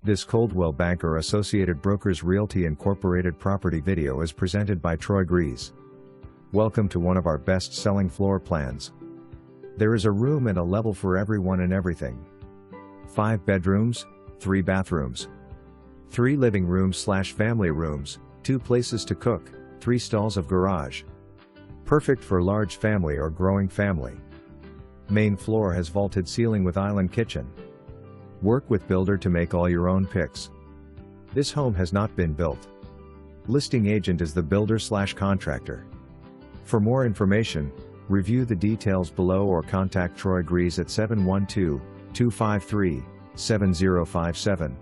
This Coldwell Banker Associated Brokers Realty Incorporated property video is presented by Troy Griese. Welcome to one of our best-selling floor plans. There is a room and a level for everyone and everything. 5 bedrooms, 3 bathrooms, 3 living rooms/family rooms, 2 places to cook, 3 stalls of garage. Perfect for large family or growing family. Main floor has vaulted ceiling with island kitchen. Work with builder to make all your own picks. This home has not been built. Listing agent is the builder/contractor. For more information, review the details below or contact Troy Griese at 712-253-7057.